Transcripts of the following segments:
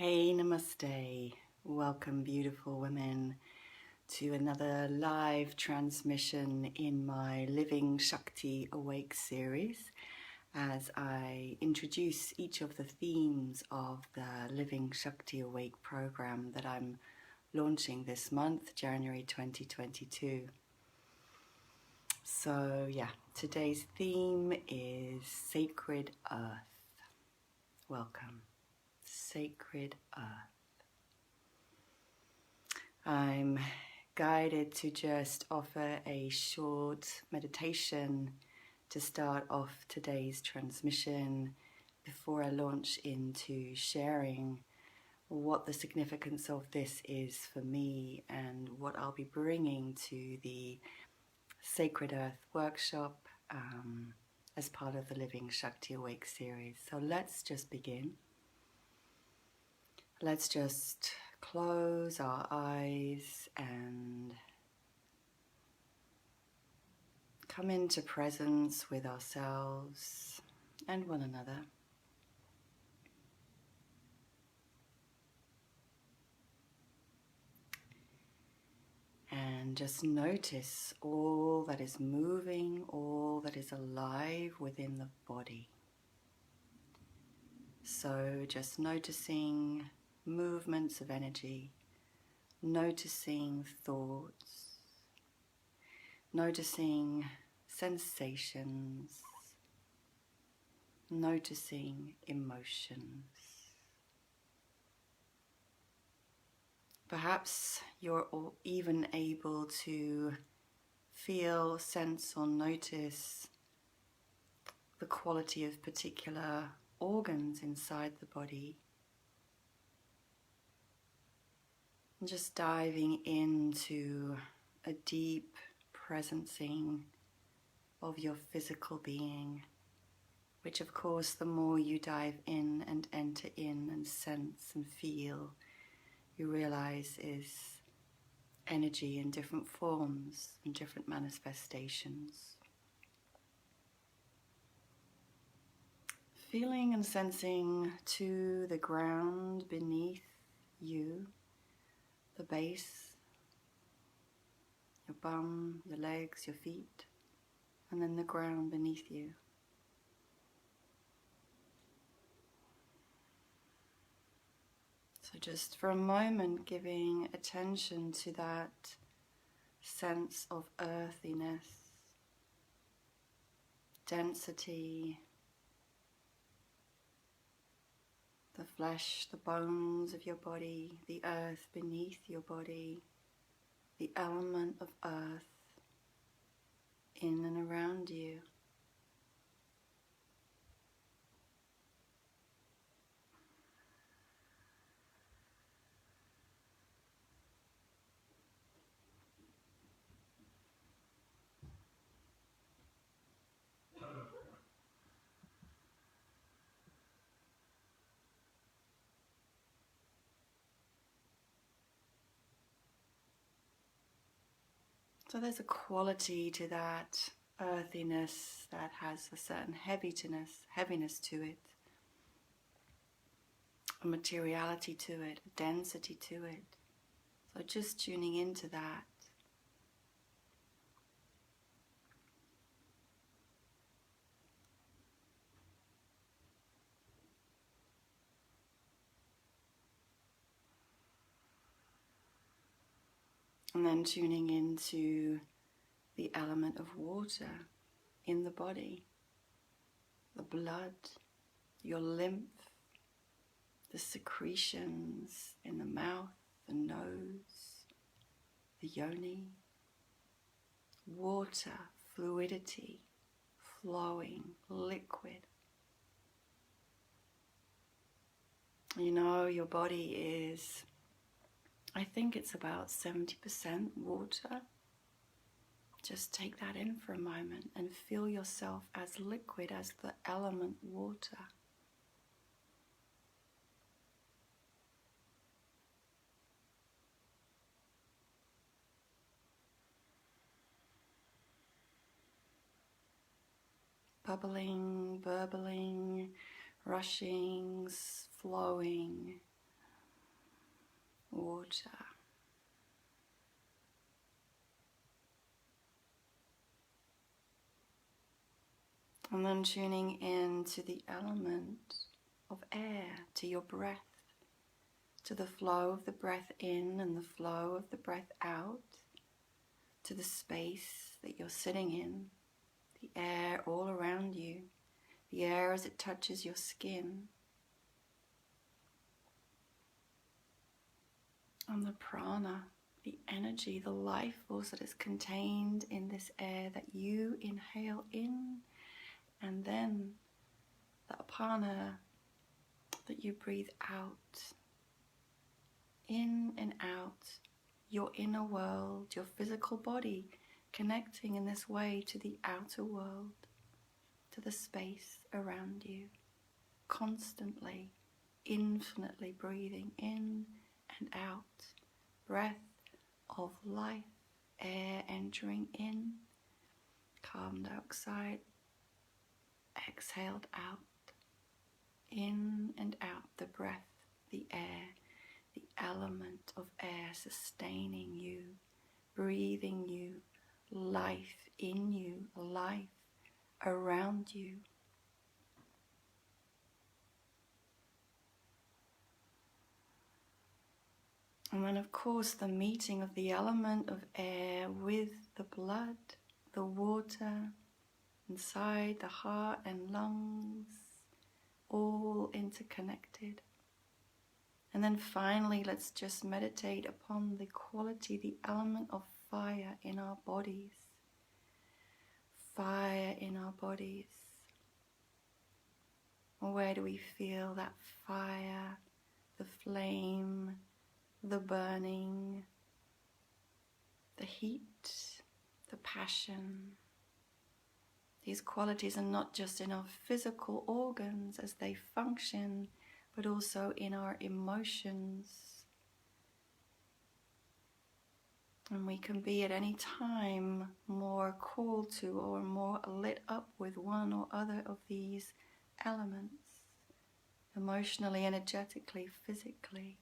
Hey, namaste. Welcome, beautiful women, to another live transmission in my Living Shakti Awake series as I introduce each of the themes of the Living Shakti Awake program that I'm launching this month, January 2022. So today's theme is Sacred Earth. Welcome. Sacred Earth. I'm guided to just offer a short meditation to start off today's transmission before I launch into sharing what the significance of this is for me and what I'll be bringing to the Sacred Earth workshop as part of the Living Shakti Awake series. So let's just begin. Let's just close our eyes and come into presence with ourselves and one another. And just notice all that is moving, all that is alive within the body. So just noticing movements of energy, noticing thoughts, noticing sensations, noticing emotions. Perhaps you're even able to feel, sense or notice the quality of particular organs inside the body. And just diving into a deep presencing of your physical being, which of course the more you dive in and enter in and sense and feel, you realize is energy in different forms and different manifestations. Feeling and sensing to the ground beneath you, the base, your bum, your legs, your feet, and then the ground beneath you. So just for a moment, giving attention to that sense of earthiness, density, the flesh, the bones of your body, the earth beneath your body, the element of earth in and around you. So there's a quality to that earthiness that has a certain heaviness to it, a materiality to it, a density to it. So just tuning into that. And then tuning into the element of water in the body, the blood, your lymph, the secretions in the mouth, the nose, the yoni. Water, fluidity, flowing, liquid. You know, your body is, I think it's about 70% water. Just take that in for a moment and feel yourself as liquid as the element water. Bubbling, burbling, rushing, flowing, water. And then tuning in to the element of air, to your breath, to the flow of the breath in and the flow of the breath out, to the space that you're sitting in, the air all around you, the air as it touches your skin, and the prana, the energy, the life force that is contained in this air that you inhale in, and then the apana that you breathe out, in and out, your inner world, your physical body, connecting in this way to the outer world, to the space around you, constantly, infinitely breathing in and out, breath of life, air entering in, carbon dioxide exhaled out, in and out, the breath, the air, the element of air sustaining you, breathing you, life in you, life around you. And then of course the meeting of the element of air with the blood, the water, inside the heart and lungs, all interconnected. And then finally, let's just meditate upon the quality, the element of fire in our bodies. Fire in our bodies. Where do we feel that fire, the flame, the burning, the heat, the passion? These qualities are not just in our physical organs as they function, but also in our emotions. And we can be at any time more called to or more lit up with one or other of these elements, emotionally, energetically, physically.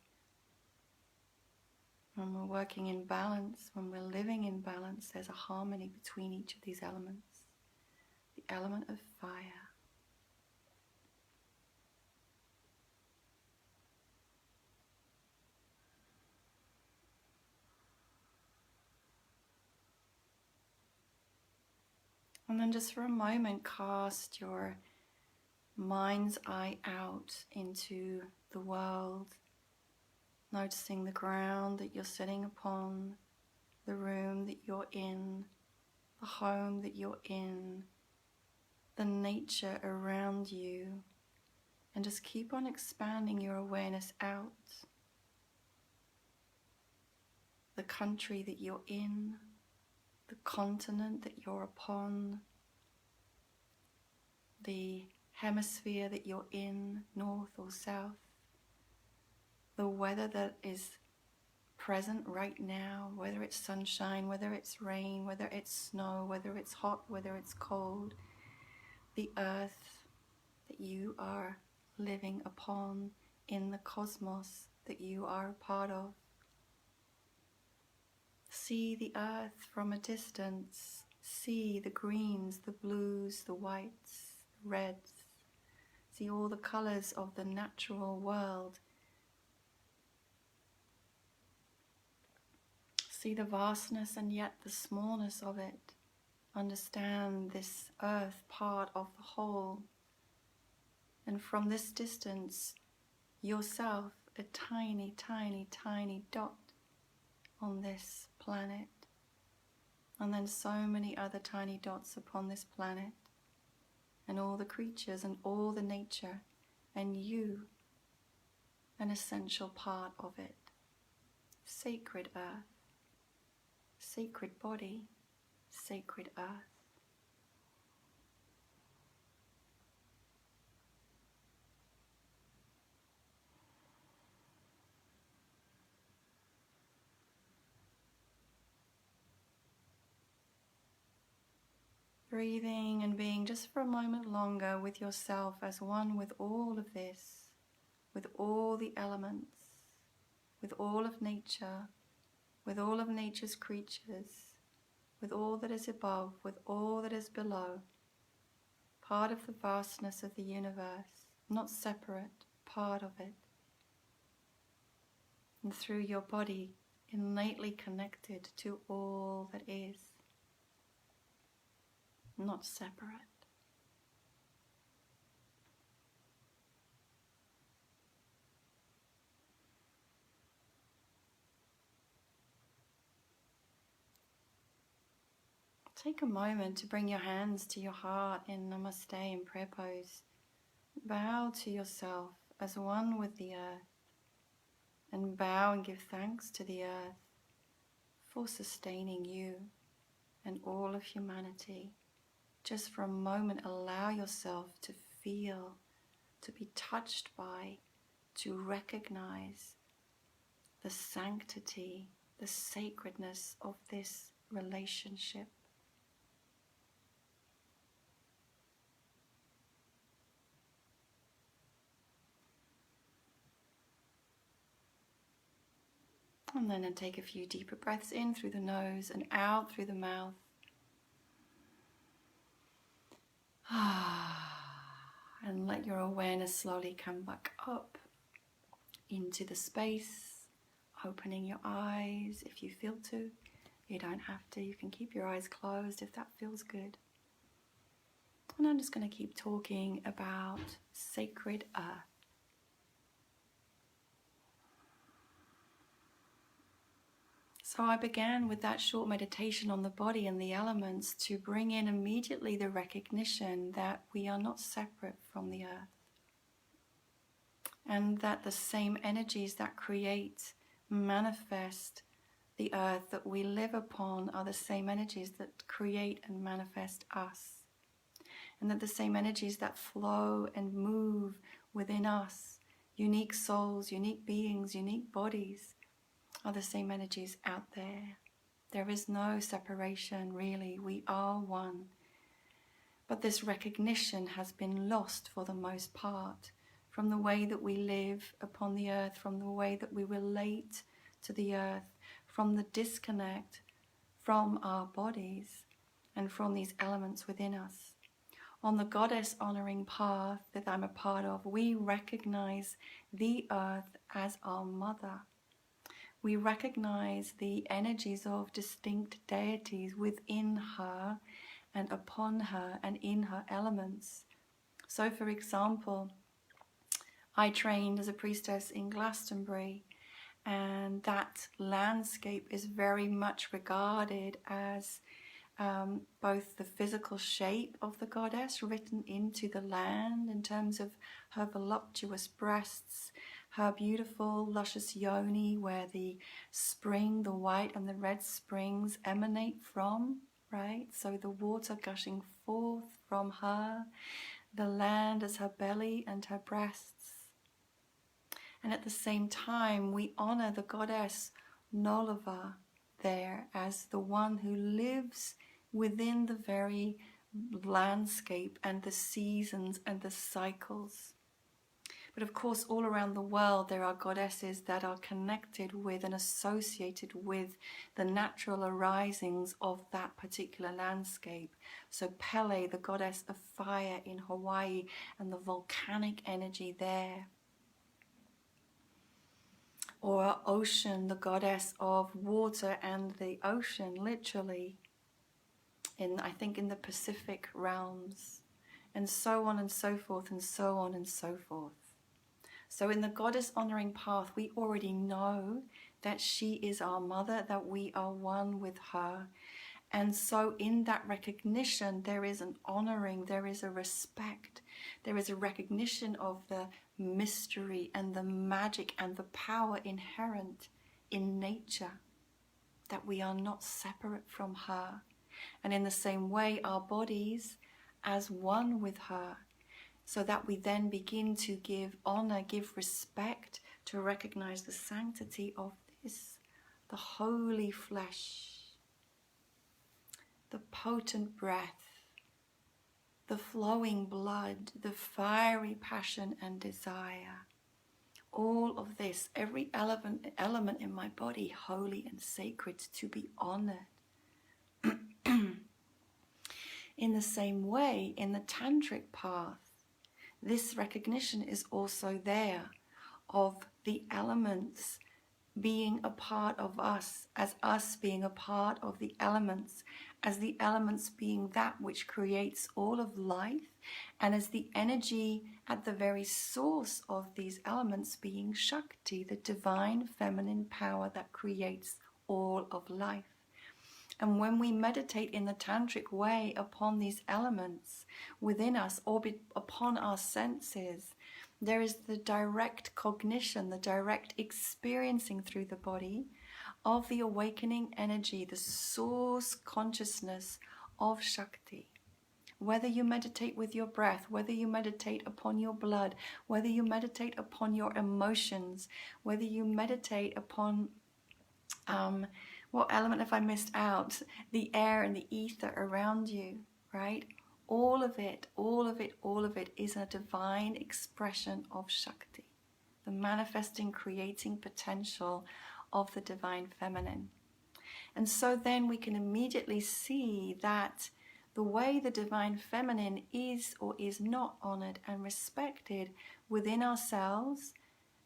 When we're working in balance, when we're living in balance, there's a harmony between each of these elements. The element of fire. And then just for a moment, cast your mind's eye out into the world, noticing the ground that you're sitting upon, the room that you're in, the home that you're in, the nature around you, and just keep on expanding your awareness out. The country that you're in, the continent that you're upon, the hemisphere that you're in, north or south, the weather that is present right now, whether it's sunshine, whether it's rain, whether it's snow, whether it's hot, whether it's cold, the earth that you are living upon in the cosmos that you are a part of. See the earth from a distance. See the greens, the blues, the whites, the reds. See all the colors of the natural world. See the vastness and yet the smallness of it. Understand this earth part of the whole. And from this distance, yourself, a tiny, tiny, tiny dot on this planet. And then so many other tiny dots upon this planet. And all the creatures and all the nature. And you, an essential part of it. Sacred earth. Sacred body. Sacred earth. Breathing and being just for a moment longer with yourself as one with all of this, with all the elements, with all of nature, with all of nature's creatures, with all that is above, with all that is below, part of the vastness of the universe, not separate, part of it. And through your body, innately connected to all that is, not separate. Take a moment to bring your hands to your heart in Namaste in prayer pose. Bow to yourself as one with the earth, and bow and give thanks to the earth for sustaining you and all of humanity. Just for a moment, allow yourself to feel, to be touched by, to recognize the sanctity, the sacredness of this relationship. And then take a few deeper breaths in through the nose and out through the mouth. And let your awareness slowly come back up into the space, opening your eyes if you feel to. You don't have to, you can keep your eyes closed if that feels good. And I'm just going to keep talking about sacred earth. So I began with that short meditation on the body and the elements to bring in immediately the recognition that we are not separate from the earth. And that the same energies that create, manifest the earth that we live upon are the same energies that create and manifest us. And that the same energies that flow and move within us, unique souls, unique beings, unique bodies, are the same energies out there. There is no separation, really. We are one. But this recognition has been lost for the most part from the way that we live upon the earth, from the way that we relate to the earth, from the disconnect from our bodies and from these elements within us. On the goddess honoring path that I'm a part of, we recognize the earth as our mother. We recognize the energies of distinct deities within her and upon her and in her elements. So, for example, I trained as a priestess in Glastonbury, and that landscape is very much regarded as both the physical shape of the goddess written into the land in terms of her voluptuous breasts, her beautiful luscious yoni where the spring, the white and the red springs emanate from, right? So the water gushing forth from her, the land as her belly and her breasts. And at the same time, we honor the goddess Nolava there as the one who lives within the very landscape and the seasons and the cycles. But of course, all around the world, there are goddesses that are connected with and associated with the natural arisings of that particular landscape. So Pele, the goddess of fire in Hawaii, and the volcanic energy there. Or Ocean, the goddess of water and the ocean, literally, I think in the Pacific realms, and so on and so forth, and so on and so forth. So in the goddess honoring path, we already know that she is our mother, that we are one with her. And so in that recognition, there is an honoring, there is a respect, there is a recognition of the mystery and the magic and the power inherent in nature, that we are not separate from her. And in the same way, our bodies as one with her, so that we then begin to give honor, give respect, to recognize the sanctity of this, the holy flesh, the potent breath, the flowing blood, the fiery passion and desire. all of this, every element in my body, holy and sacred, to be honored. In the same way, in the tantric path, this recognition is also there of the elements being a part of us, as us being a part of the elements, as the elements being that which creates all of life, and as the energy at the very source of these elements being Shakti, the divine feminine power that creates all of life. And when we meditate in the tantric way upon these elements within us or upon our senses, there is the direct cognition, the direct experiencing through the body of the awakening energy, the source consciousness of Shakti. Whether you meditate with your breath, whether you meditate upon your blood, whether you meditate upon your emotions, whether you meditate upon what element have I missed out? The air and the ether around you, right? All of it is a divine expression of Shakti, the manifesting, creating potential of the divine feminine. And so then we can immediately see that the way the divine feminine is or is not honored and respected within ourselves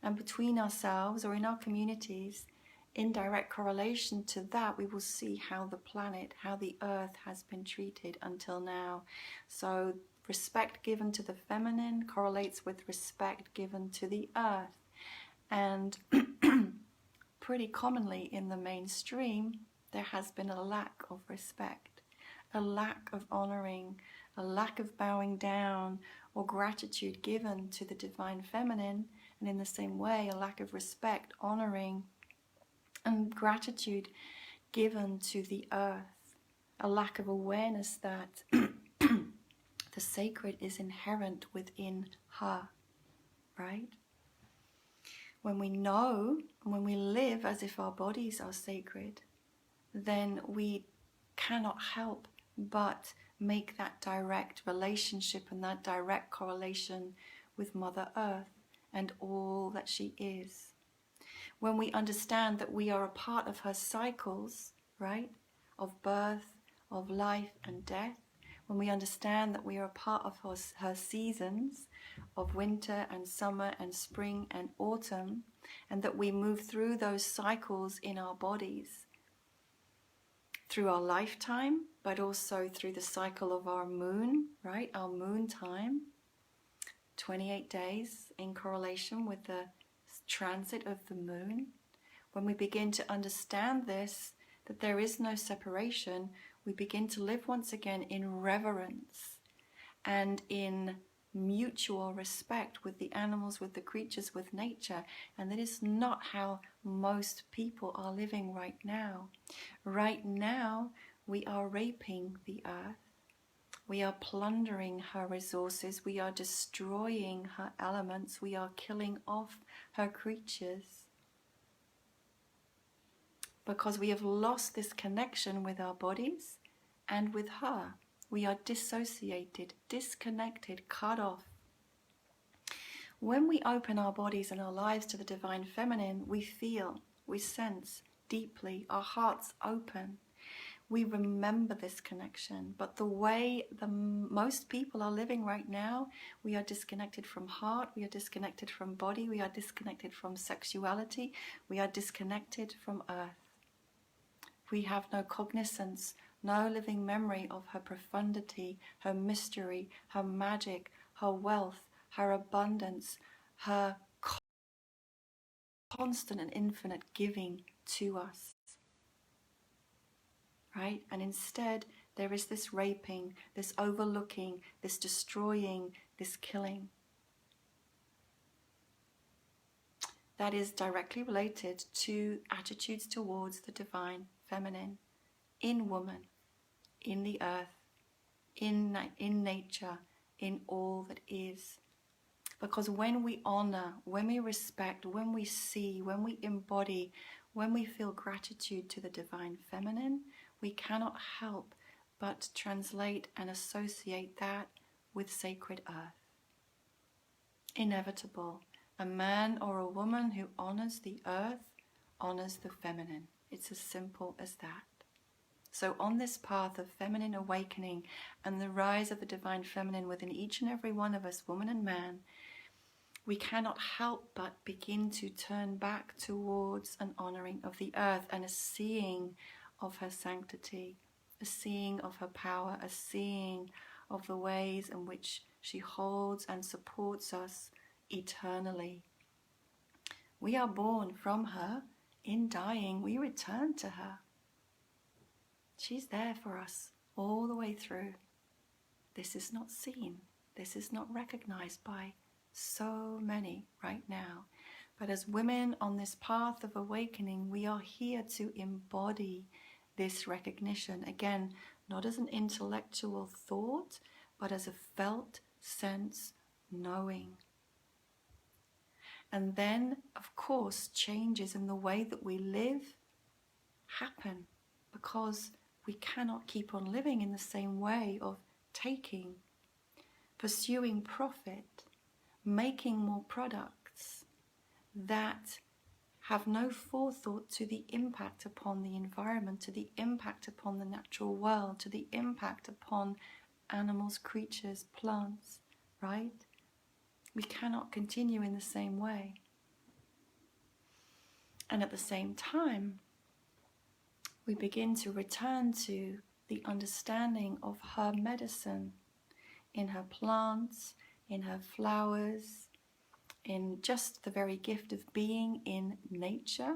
and between ourselves or in our communities, in direct correlation to that, we will see how the planet, how the earth has been treated until now. So respect given to the feminine correlates with respect given to the earth. And pretty commonly in the mainstream, there has been a lack of respect, a lack of honoring, a lack of bowing down or gratitude given to the divine feminine. And in the same way, a lack of respect, honoring, and gratitude given to the earth, a lack of awareness that the sacred is inherent within her, right? When we know, when we live as if our bodies are sacred, then we cannot help but make that direct relationship and that direct correlation with Mother Earth and all that she is. When we understand that we are a part of her cycles, right, of birth, of life and death, when we understand that we are a part of her seasons of winter and summer and spring and autumn, and that we move through those cycles in our bodies through our lifetime, but also through the cycle of our moon, right, our moon time, 28 days in correlation with the transit of the moon. When we begin to understand this, that there is no separation, we begin to live once again in reverence and in mutual respect with the animals, with the creatures, with nature. And that is not how most people are living right now. Right now, we are raping the earth. We are plundering her resources. We are destroying her elements. We are killing off her creatures. Because we have lost this connection with our bodies and with her. We are dissociated, disconnected, cut off. When we open our bodies and our lives to the divine feminine, we feel, we sense deeply, our hearts open. We remember this connection, but the way most people are living right now, we are disconnected from heart, we are disconnected from body, we are disconnected from sexuality, we are disconnected from earth. We have no cognizance, no living memory of her profundity, her mystery, her magic, her wealth, her abundance, her constant and infinite giving to us. Right? And instead, there is this raping, this overlooking, this destroying, this killing. That is directly related to attitudes towards the divine feminine, in woman, in the earth, in nature, in all that is. Because when we honor, when we respect, when we see, when we embody, when we feel gratitude to the divine feminine, we cannot help but translate and associate that with sacred earth. Inevitable, A man or a woman who honors the earth honors the feminine. It's as simple as that. So on this path of feminine awakening and the rise of the divine feminine within each and every one of us, woman and man, we cannot help but begin to turn back towards an honoring of the earth and a seeing of her sanctity, a seeing of her power, a seeing of the ways in which she holds and supports us eternally. We are born from her. In dying, we return to her. She's there for us all the way through. This is not seen. This is not recognized by so many right now. But as women on this path of awakening, we are here to embody this recognition. Again, not as an intellectual thought, but as a felt sense knowing. And then, of course, changes in the way that we live happen, because we cannot keep on living in the same way of taking, pursuing profit, making more products that have no forethought to the impact upon the environment, to the impact upon the natural world, to the impact upon animals, creatures, plants, right? We cannot continue in the same way. And at the same time, we begin to return to the understanding of her medicine in her plants, in her flowers, in just the very gift of being in nature,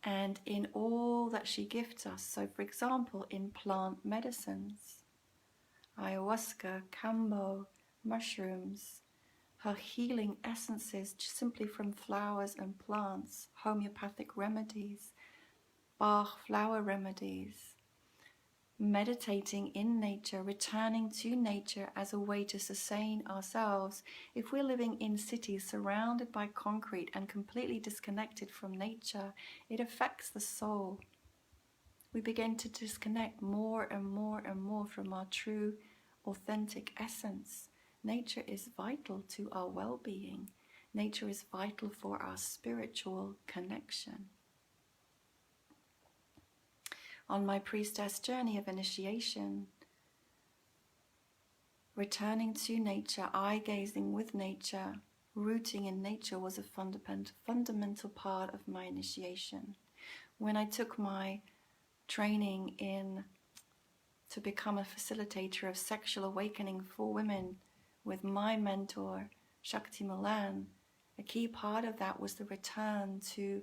and in all that she gifts us. So, for example, in plant medicines, ayahuasca, kambo, mushrooms, her healing essences just simply from flowers and plants, homeopathic remedies, Bach flower remedies, meditating in nature, returning to nature as a way to sustain ourselves. If we're living in cities surrounded by concrete and completely disconnected from nature, it affects the soul. We begin to disconnect more and more and more from our true, authentic essence. Nature is vital to our well-being. Nature is vital for our spiritual connection. On my priestess journey of initiation, returning to nature, eye-gazing with nature, rooting in nature was a fundamental part of my initiation. When I took my training to become a facilitator of sexual awakening for women with my mentor, Shakti, a key part of that was the return to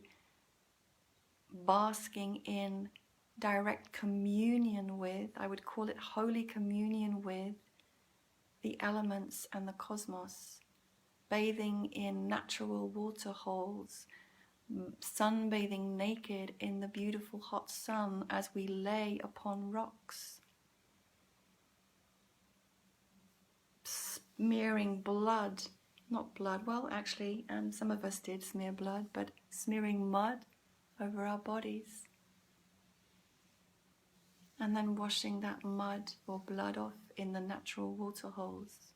basking in direct communion with, I would call it holy communion with, the elements and the cosmos, bathing in natural water holes, sunbathing naked in the beautiful hot sun as we lay upon rocks, smearing blood, not blood, well actually some of us did smear blood, but smearing mud over our bodies, and then washing that mud or blood off in the natural water holes.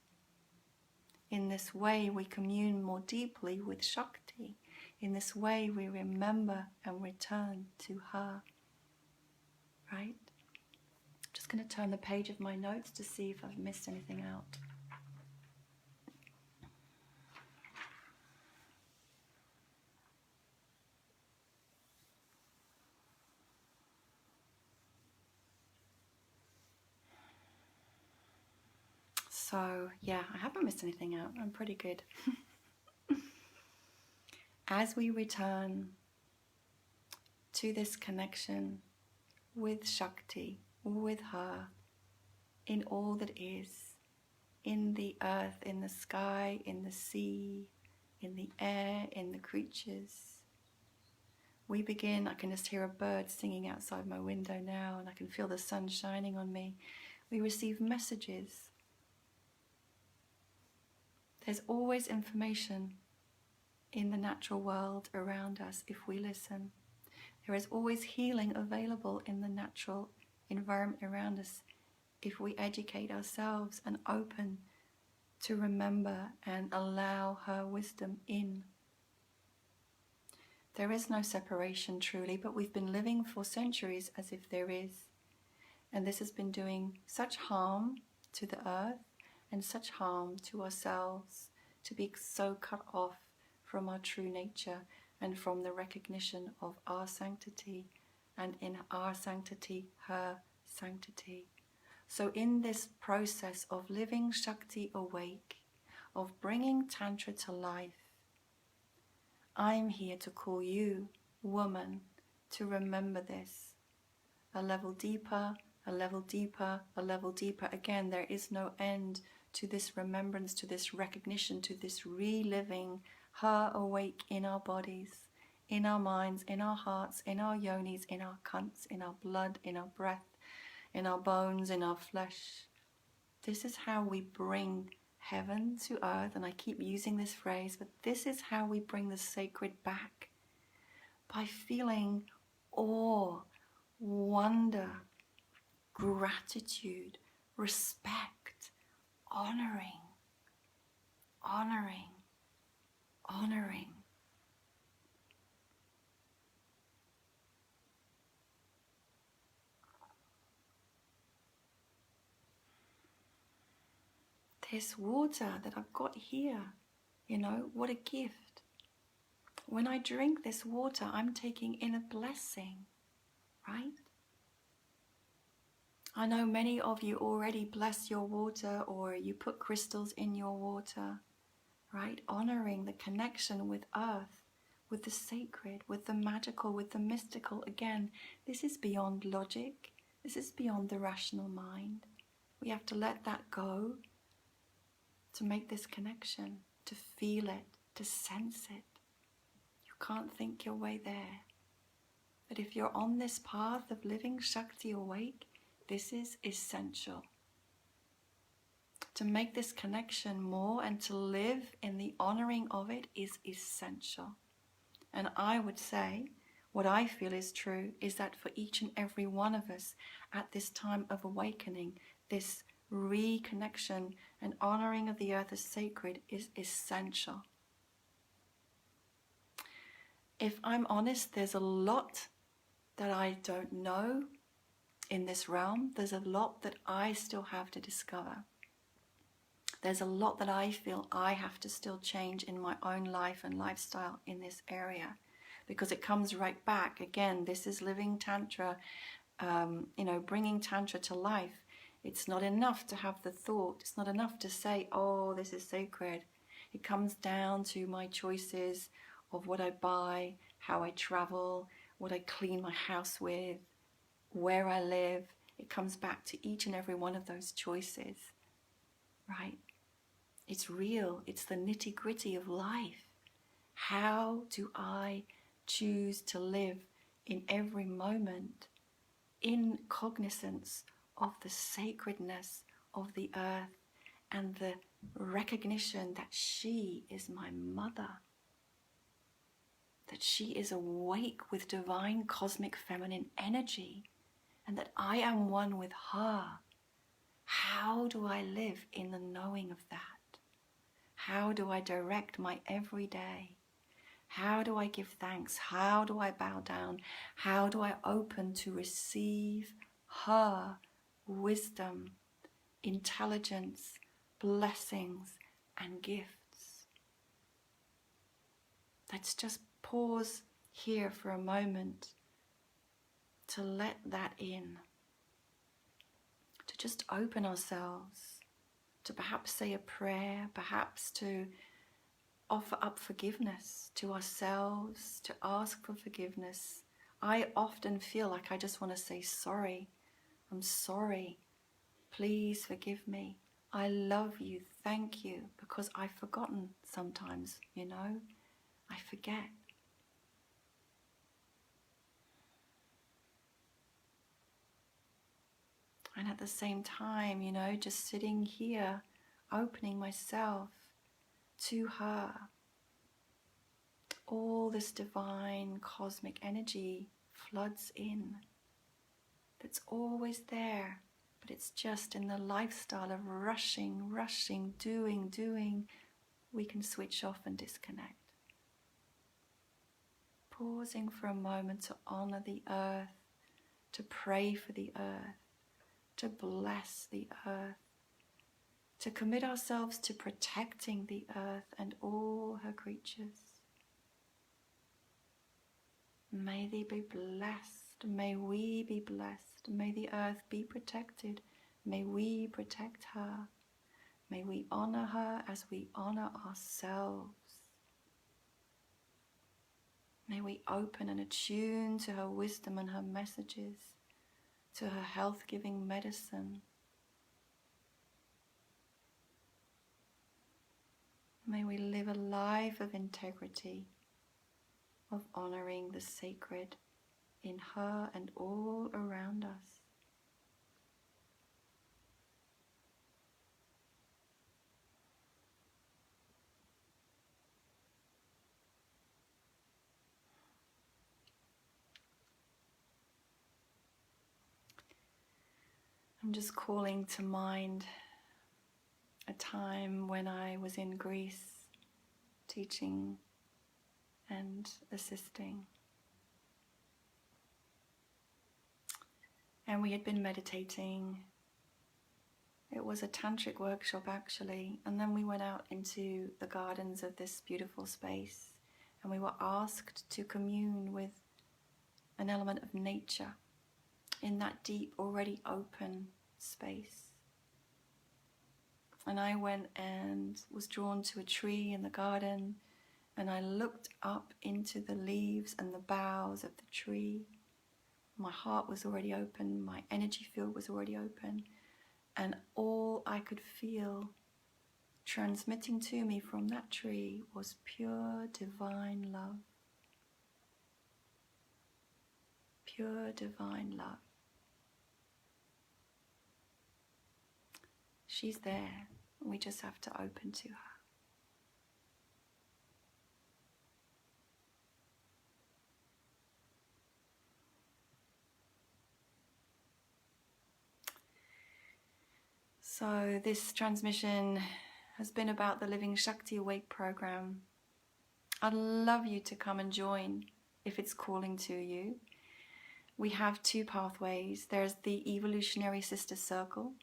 In this way we commune more deeply with Shakti. In this way we remember and return to her. Right? I'm just going to turn the page of my notes to see if I've missed anything out. So, yeah, I haven't missed anything out. I'm pretty good. As we return to this connection with Shakti, with her, in all that is, in the earth, in the sky, in the sea, in the air, in the creatures, we begin, I can just hear a bird singing outside my window now, and I can feel the sun shining on me. We receive messages. There's always information in the natural world around us if we listen. There is always healing available in the natural environment around us if we educate ourselves and open to remember and allow her wisdom in. There is no separation truly, but we've been living for centuries as if there is. And this has been doing such harm to the earth and such harm to ourselves, to be so cut off from our true nature and from the recognition of our sanctity, and in our sanctity, her sanctity. So in this process of living Shakti awake, of bringing Tantra to life, I'm here to call you, woman, to remember this. A level deeper, a level deeper, a level deeper. Again, there is no end to this remembrance, to this recognition, to this reliving her awake in our bodies, in our minds, in our hearts, in our yonis, in our cunts, in our blood, in our breath, in our bones, in our flesh. This is how we bring heaven to earth, and I keep using this phrase, but this is how we bring the sacred back, by feeling awe, wonder, gratitude, respect, honoring, honoring, honoring. This water that I've got here, what a gift. When I drink this water, I'm taking in a blessing, right? I know many of you already bless your water, or you put crystals in your water, right? Honoring the connection with earth, with the sacred, with the magical, with the mystical. Again, this is beyond logic. This is beyond the rational mind. We have to let that go to make this connection, to feel it, to sense it. You can't think your way there. But if you're on this path of living Shakti awake, this is essential. To make this connection more and to live in the honoring of it is essential. And I would say, what I feel is true, is that for each and every one of us at this time of awakening, this reconnection and honoring of the earth as sacred is essential. If I'm honest, there's a lot that I don't know in this realm. There's a lot that I still have to discover. There's a lot that I feel I have to still change in my own life and lifestyle in this area, because it comes right back. Again, this is living Tantra, bringing Tantra to life. It's not enough to have the thought. It's not enough to say, oh, this is sacred. It comes down to my choices of what I buy, how I travel, what I clean my house with, where I live. It comes back to each and every one of those choices, right? It's real. It's the nitty-gritty of life. How do I choose to live in every moment in cognizance of the sacredness of the earth and the recognition that she is my mother, that she is awake with divine cosmic feminine energy, and that I am one with her. How do I live in the knowing of that? How do I direct my everyday? How do I give thanks? How do I bow down? How do I open to receive her wisdom, intelligence, blessings, and gifts? Let's just pause here for a moment to let that in, to just open ourselves, to perhaps say a prayer, perhaps to offer up forgiveness to ourselves, to ask for forgiveness. I often feel like I just want to say sorry. I'm sorry. Please forgive me. I love you. Thank you. Because I've forgotten sometimes, I forget. And at the same time, just sitting here, opening myself to her. All this divine cosmic energy floods in. That's always there, But it's just in the lifestyle of rushing, doing, we can switch off and disconnect. Pausing for a moment to honor the earth, to pray for the earth, to bless the earth, to commit ourselves to protecting the earth and all her creatures. May they be blessed, may we be blessed, may the earth be protected, may we protect her, may we honor her as we honor ourselves. May we open and attune to her wisdom and her messages, to her health-giving medicine. May we live a life of integrity, of honoring the sacred in her and all around us. I'm just calling to mind a time when I was in Greece teaching and assisting. And we had been meditating. It was a tantric workshop actually, and then we went out into the gardens of this beautiful space and we were asked to commune with an element of nature in that deep, already open space. And I went and was drawn to a tree in the garden, and I looked up into the leaves and the boughs of the tree. My heart was already open, my energy field was already open, and all I could feel transmitting to me from that tree was pure divine love. Pure divine love. She's there, we just have to open to her. So this transmission has been about the Living Shakti Awake program. I'd love you to come and join if it's calling to you. We have two pathways. There's the Evolutionary Sister Circle,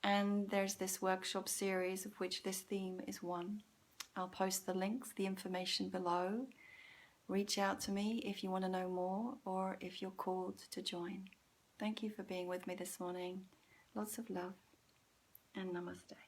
and there's this workshop series of which this theme is one. I'll post the links, the information below. Reach out to me if you want to know more or if you're called to join. Thank you for being with me this morning. Lots of love and namaste.